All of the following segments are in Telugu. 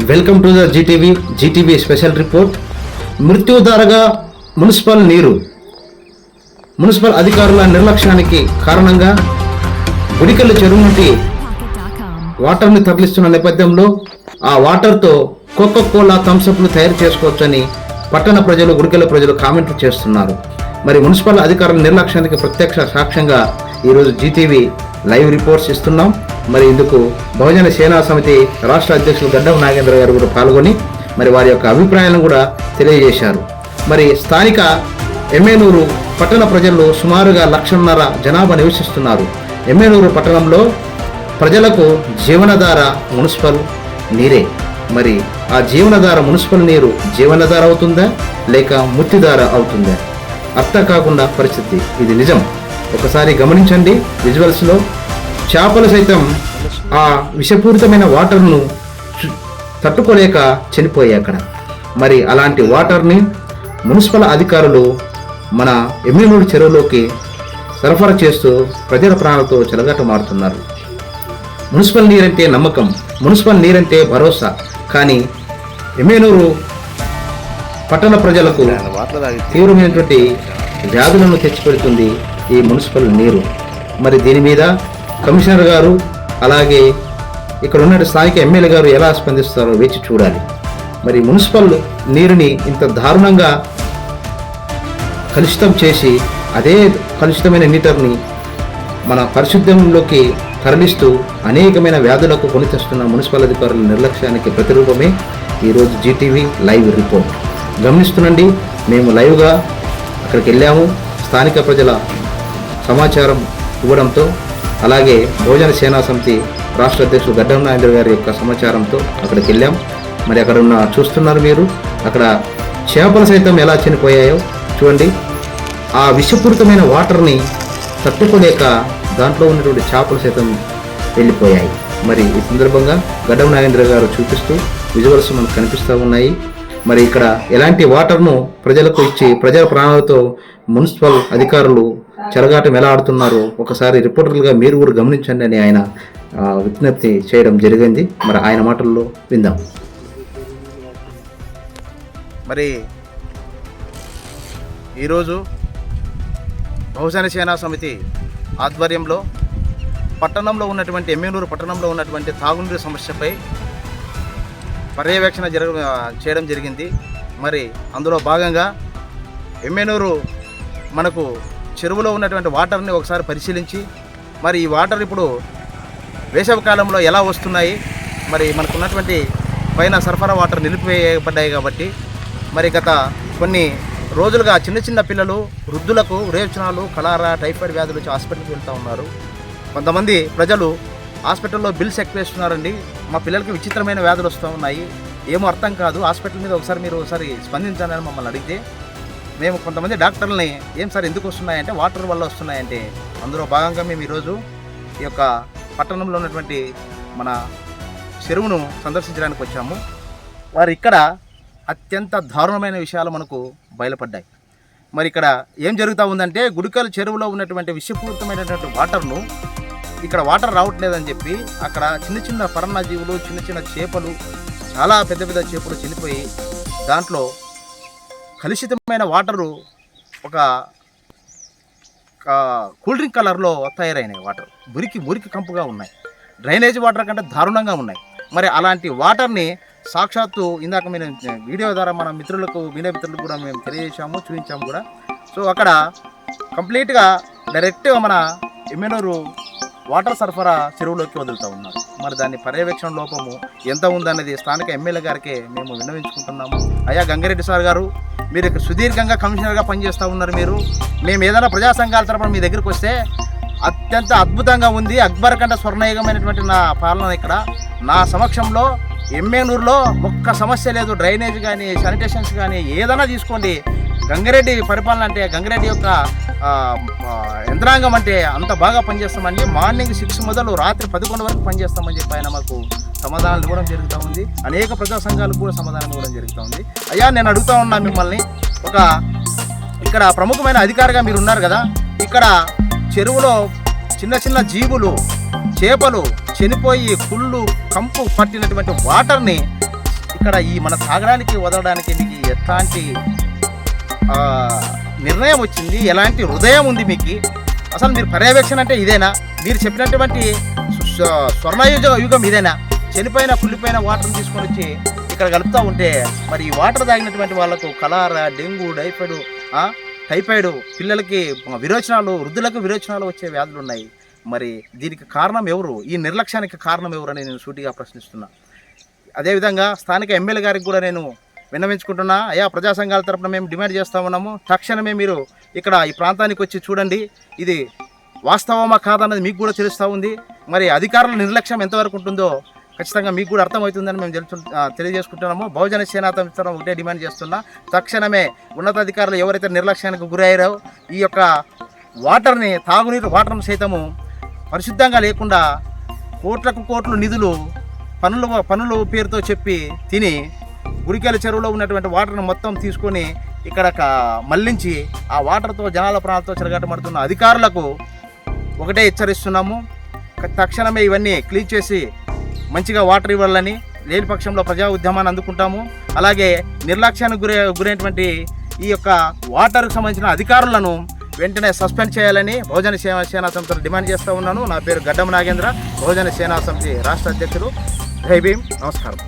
Welcome to the Zee TV special report. మృత్యుధారగా మున్సిపల్ అధికారుల నిర్లక్ష్యానికి కారణంగా గుడికల్ చెరువు నుండి వాటర్ని తరలిస్తున్న నేపథ్యంలో ఆ వాటర్తో కోకోకోలా థమ్స్అప్లు తయారు చేసుకోవచ్చని పట్టణ ప్రజలు, గుడికల్ ప్రజలు కామెంట్లు చేస్తున్నారు. మరి మున్సిపల్ అధికారుల నిర్లక్ష్యానికి ప్రత్యక్ష సాక్ష్యంగా ఈరోజు జీటీవీ లైవ్ రిపోర్ట్స్ ఇస్తున్నాం. మరి ఇందుకు బహుజన సేనా సమితి రాష్ట్ర అధ్యక్షులు గడ్డం నాగేంద్ర గారు కూడా పాల్గొని మరి వారి యొక్క అభిప్రాయాలను కూడా తెలియజేశారు. మరి స్థానిక ఎమ్మెనూరు పట్టణ ప్రజల్లో సుమారుగా 1,50,000 జనాభా నివసిస్తున్నారు. ఎమ్మెనూరు పట్టణంలో ప్రజలకు జీవనధార మున్సిపల్ నీరే. మరి ఆ జీవనధార మున్సిపల్ నీరు జీవనధార అవుతుందా లేక ముత్తిధార అవుతుందా అర్థం కాకుండా పరిస్థితి. ఇది నిజం. ఒకసారి గమనించండి. విజువల్స్లో చేపలు సైతం ఆ విషపూరితమైన వాటర్ను తట్టుకోలేక చనిపోయాయి అక్కడ. మరి అలాంటి వాటర్ని మున్సిపల్ అధికారులు మన ఎమ్మెనూరు చెరువులోకి సరఫరా చేస్తూ ప్రజల ప్రాణాలతో చెలగాటమాడుతున్నారు. మున్సిపల్ నీరంటే నమ్మకం, మున్సిపల్ నీరంటే భరోసా. కానీ ఎమ్మెనూరు పట్టణ ప్రజలకు తీవ్రమైనటువంటి వ్యాధులను తెచ్చిపెడుతుంది ఈ మున్సిపల్ నీరు. మరి దీని మీద కమిషనర్ గారు అలాగే ఇక్కడ ఉన్న స్థానిక ఎమ్మెల్యే గారు ఎలా స్పందిస్తారో వేచి చూడాలి. మరి మున్సిపల్ నీరుని ఇంత దారుణంగా కలుషితం చేసి అదే కలుషితమైన నీటిని మన పరిశుద్ధంలోకి తరలిస్తూ అనేకమైన వ్యాధులకు కొని తెస్తున్న మున్సిపల్ అధికారుల నిర్లక్ష్యానికి ప్రతిరూపమే ఈరోజు జీటీవీ లైవ్ రిపోర్ట్. గమనిస్తుండండి. మేము లైవ్గా అక్కడికి వెళ్ళాము. స్థానిక ప్రజల సమాచారం ఇవ్వడంతో అలాగే బహుజన సేనా సమితి రాష్ట్ర అధ్యక్షులు గడ్డం నాగేంద్ర గారి యొక్క సమాచారంతో అక్కడికి వెళ్ళాం. మరి అక్కడ ఉన్న చూస్తున్నారు మీరు, అక్కడ చేపలు సైతం ఎలా చనిపోయాయో చూడండి. ఆ విషపూరితమైన వాటర్ని తట్టుకోలేక దాంట్లో ఉన్నటువంటి చేపలు సైతం వెళ్ళిపోయాయి. మరి ఈ సందర్భంగా గడ్డం నాగేంద్ర గారు చూపిస్తూ విజువల్స్ మనకు కనిపిస్తూ ఉన్నాయి. మరి ఇక్కడ ఎలాంటి వాటర్ను ప్రజలకు ఇచ్చి ప్రజల ప్రాణాలతో మున్సిపల్ అధికారులు చెలగాటం ఎలా ఆడుతున్నారో ఒకసారి రిపోర్టర్లుగా మీరు కూడా గమనించండి అని ఆయన విజ్ఞప్తి చేయడం జరిగింది. మరి ఆయన మాటల్లో విందాం. మరి ఈరోజు బహుజన సేనా సమితి ఆధ్వర్యంలో పట్టణంలో ఉన్నటువంటి ఎమ్మెనూరు పట్టణంలో ఉన్నటువంటి తాగునీరు సమస్యపై పర్యవేక్షణ చేయడం జరిగింది. మరి అందులో భాగంగా ఎమ్మెనూరు మనకు చెరువులో ఉన్నటువంటి వాటర్ని ఒకసారి పరిశీలించి మరి ఈ వాటర్ ఇప్పుడు వేసవికాలంలో ఎలా వస్తున్నాయి, మరి మనకున్నటువంటి పైన సరఫరా వాటర్ నిలిపివేయబడ్డాయి కాబట్టి మరి గత కొన్ని రోజులుగా చిన్న పిల్లలు, వృద్ధులకు విరేచనాలు, కలారా, టైఫాయిడ్ వ్యాధులు వచ్చి హాస్పిటల్కి వెళ్తూ ఉన్నారు. కొంతమంది ప్రజలు హాస్పిటల్లో బిల్స్ ఎక్కువ వేస్తున్నారండి. మా పిల్లలకి విచిత్రమైన వ్యాధులు వస్తూ ఉన్నాయి, ఏమో అర్థం కాదు, హాస్పిటల్ మీద మీరు ఒకసారి స్పందించాలని మమ్మల్ని అడిగితే మేము కొంతమంది డాక్టర్లని ఏం సార్ ఎందుకు వస్తున్నాయంటే వాటర్ వల్ల వస్తున్నాయంటే అందులో భాగంగా మేము ఈరోజు ఈ యొక్క పట్టణంలో ఉన్నటువంటి మన చెరువును సందర్శించడానికి వచ్చాము. వారు ఇక్కడ అత్యంత దారుణమైన విషయాలు మనకు బయలుపడ్డాయి. మరి ఇక్కడ ఏం జరుగుతూ ఉందంటే గుడికల్ చెరువులో ఉన్నటువంటి విషపూరితమైనటువంటి వాటర్ను ఇక్కడ వాటర్ రావట్లేదని చెప్పి అక్కడ చిన్న పరాన్నజీవులు, చిన్న చేపలు, చాలా పెద్ద చేపలు చనిపోయి దాంట్లో కలుషితమైన వాటరు ఒక కూల్ డ్రింక్ కలర్లో తయారైనాయి. వాటర్ మురికి కంపుగా ఉన్నాయి. డ్రైనేజ్ వాటర్ కంటే దారుణంగా ఉన్నాయి. మరి అలాంటి వాటర్ని సాక్షాత్తు ఇందాక మేము వీడియో ద్వారా మన మిత్రులకు, వినే మిత్రులకు కూడా మేము తెలియజేసాము, చూపించాము కూడా. సో అక్కడ కంప్లీట్గా డైరెక్ట్గా మన ఎమ్మెనూరు వాటర్ సరఫరా చెరువులోకి వదులుతూ ఉన్నారు. మరి దాన్ని పర్యవేక్షణ లోపము ఎంత ఉందనేది స్థానిక ఎమ్మెల్యే గారికి మేము విన్నవించుకుంటున్నాము. అయ్యా గంగారెడ్డి సార్ గారు, మీరు సుదీర్ఘంగా కమిషనర్గా పనిచేస్తూ ఉన్నారు. మేము ఏదైనా ప్రజా సంఘాల తరపున మీ దగ్గరికి వస్తే అత్యంత అద్భుతంగా ఉంది, అక్బర్ కంటే స్వర్ణయుగమైనటువంటి నా పాలన ఇక్కడ నా సమక్షంలో ఎమ్మెనూరులో ఒక్క సమస్య లేదు. డ్రైనేజ్ కానీ, శానిటేషన్స్ కానీ ఏదైనా తీసుకోండి. గంగారెడ్డి పరిపాలన అంటే, గంగారెడ్డి యొక్క యంత్రాంగం అంటే అంత బాగా పనిచేస్తామని మార్నింగ్ 6 మొదలు రాత్రి 11 వరకు పనిచేస్తామని చెప్పి ఆయన మాకు సమాధానాలు ఇవ్వడం జరుగుతూ ఉంది. అనేక ప్రజా సంఘాలకు కూడా సమాధానం ఇవ్వడం జరుగుతూ ఉంది. అయ్యా నేను అడుగుతూ ఉన్నా మిమ్మల్ని, ఇక్కడ ప్రముఖమైన అధికారిగా మీరు ఉన్నారు కదా, ఇక్కడ చెరువులో చిన్న జీవులు, చేపలు చనిపోయి కుళ్ళు కంపు పట్టినటువంటి వాటర్ని ఇక్కడ ఈ మన తాగడానికి వదలడానికి మీకు ఎట్లాంటి నిర్ణయం వచ్చింది, ఎలాంటి హృదయం ఉంది మీకు? అసలు మీరు పర్యవేక్షణ అంటే ఇదేనా? మీరు చెప్పినటువంటి యుగం ఇదేనా? చనిపోయిన కుళ్ళిపోయిన వాటర్ని తీసుకొని వచ్చి ఇక్కడ కలుపుతూ ఉంటే మరి ఈ వాటర్ తాగినటువంటి వాళ్ళకు కలారా, డెంగ్యూ, టైఫాయిడ్, పిల్లలకి విరోచనాలు, వృద్ధులకు విరోచనాలు వచ్చే వ్యాధులు ఉన్నాయి. మరి దీనికి కారణం ఎవరు? ఈ నిర్లక్ష్యానికి కారణం ఎవరు అని నేను సూటిగా ప్రశ్నిస్తున్నా. అదేవిధంగా స్థానిక ఎమ్మెల్యే గారికి కూడా నేను విన్నవించుకుంటున్నా. అయ్యా, ప్రజా సంఘాల తరపున మేము డిమాండ్ చేస్తూ ఉన్నాము, తక్షణమే మీరు ఇక్కడ ఈ ప్రాంతానికి వచ్చి చూడండి, ఇది వాస్తవమా కాదన్నది మీకు కూడా తెలుస్తూ ఉంది. మరి అధికారుల నిర్లక్ష్యం ఎంతవరకు ఉంటుందో ఖచ్చితంగా మీకు కూడా అర్థమవుతుందని మేము తెలియజేసుకుంటున్నాము. బహుజన సేనా సంస్థ ఒకటే డిమాండ్ చేస్తున్నా, తక్షణమే ఉన్నతాధికారులు ఎవరైతే నిర్లక్ష్యానికి గురయ్యారో ఈ యొక్క వాటర్ని, తాగునీరు వాటర్ని సైతము పరిశుద్ధంగా లేకుండా కోట్లకు కోట్లు నిధులు పనులు పేరుతో చెప్పి తిని గురికెల చెరువులో ఉన్నటువంటి వాటర్ని మొత్తం తీసుకొని ఇక్కడ మళ్లించి ఆ వాటర్తో జనాల ప్రాణాలతో చెలగాటమడుతున్న అధికారులకు ఒకటే హెచ్చరిస్తున్నాము, తక్షణమే ఇవన్నీ క్లీన్ చేసి మంచిగా వాటర్ ఇవ్వాలని. లేని పక్షంలో ప్రజా ఉద్యమాన్ని అందుకుంటాము. అలాగే నిర్లక్ష్యానికి గురైనటువంటి ఈ యొక్క వాటర్కు సంబంధించిన అధికారులను వెంటనే సస్పెండ్ చేయాలని బహుజన సేనా సమితి డిమాండ్ చేస్తూ ఉన్నాను. నా పేరు గడ్డం నాగేంద్ర, బహుజన సేనా సమితి రాష్ట్ర అధ్యక్షుడు. జై భీమ్, నమస్కారం.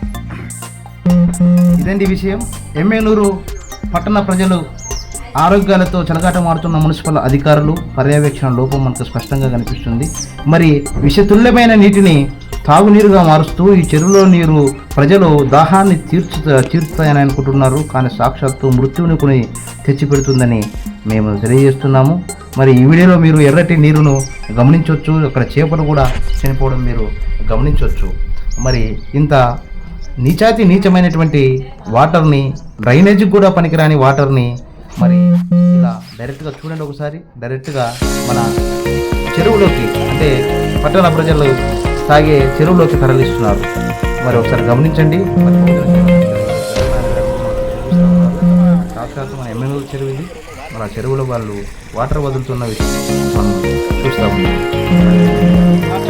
ఇదండి విషయం. ఎమ్మెనూరు పట్టణ ప్రజలు ఆరోగ్యాలతో చెలగాటమాడుతున్న మున్సిపల్ అధికారులు పర్యవేక్షణ లోపం మనకు స్పష్టంగా కనిపిస్తుంది. మరి విషతుల్యమైన నీటిని తాగునీరుగా మారుస్తూ ఈ చెరువులో నీరు ప్రజలు దాహాన్ని తీర్చుతాయని అనుకుంటున్నారు, కానీ సాక్షాత్తు మృత్యువుని కొని తెచ్చిపెడుతుందని మేము తెలియజేస్తున్నాము. మరి ఈ వీడియోలో మీరు ఎర్రటి నీరును గమనించవచ్చు, అక్కడ చేపలు కూడా చనిపోవడం మీరు గమనించవచ్చు. మరి ఇంత నీచమైనటువంటి వాటర్ని, డ్రైనేజీకి కూడా పనికిరాని వాటర్ని మరి ఇలా డైరెక్ట్గా చూడండి, ఒకసారి డైరెక్ట్గా మన చెరువులోకి, అంటే పట్టణ ప్రజలు తాగే చెరువులోకి తరలిస్తున్నారు. మరి ఒకసారి గమనించండి. సాక్షాత్తు మన ఎమ్మెల్యే చెరువు ఇది. మన చెరువులో వాళ్ళు వాటర్ వదులుతున్నవి మనం చూస్తూ ఉన్నాం.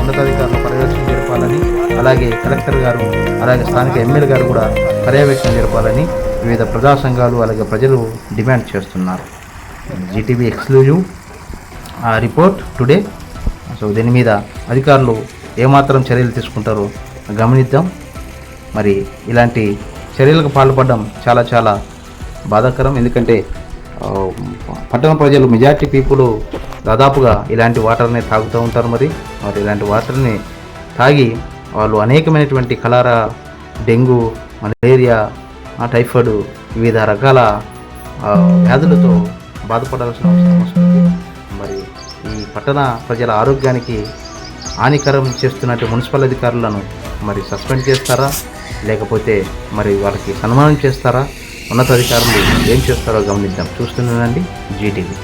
ఉన్నతాధికారులు పర్యవేక్షణ జరపాలని, అలాగే కలెక్టర్ గారు, అలాగే స్థానిక ఎమ్మెల్యే గారు కూడా పర్యవేక్షణ జరపాలని వివిధ ప్రజా సంఘాలు అలాగే ప్రజలు డిమాండ్ చేస్తున్నారు. GTV exclusive report today. సో దీని మీద అధికారులు ఏమాత్రం చర్యలు తీసుకుంటారో గమనిద్దాం. మరి ఇలాంటి చర్యలకు పాల్పడడం చాలా చాలా బాధాకరం. ఎందుకంటే పట్టణ ప్రజలు, మెజార్టీ పీపుల్ దాదాపుగా ఇలాంటి వాటర్ని తాగుతూ ఉంటారు. మరి ఇలాంటి వాటర్ని తాగి వాళ్ళు అనేకమైనటువంటి కలారా, డెంగ్యూ, మలేరియా, టైఫాయిడ్, వివిధ రకాల వ్యాధులతో బాధపడాల్సిన అవసరం వస్తుంది. మరి ఈ పట్టణ ప్రజల ఆరోగ్యానికి హానికరం చేస్తున్నట్టు మున్సిపల్ అధికారులను మరి సస్పెండ్ చేస్తారా, లేకపోతే మరి వాళ్ళకి సన్మానం చేస్తారా? ఉన్నతాధికారులు ఏం చేస్తారో గమనిద్దాం. చూస్తున్నానండి జీటీవీ.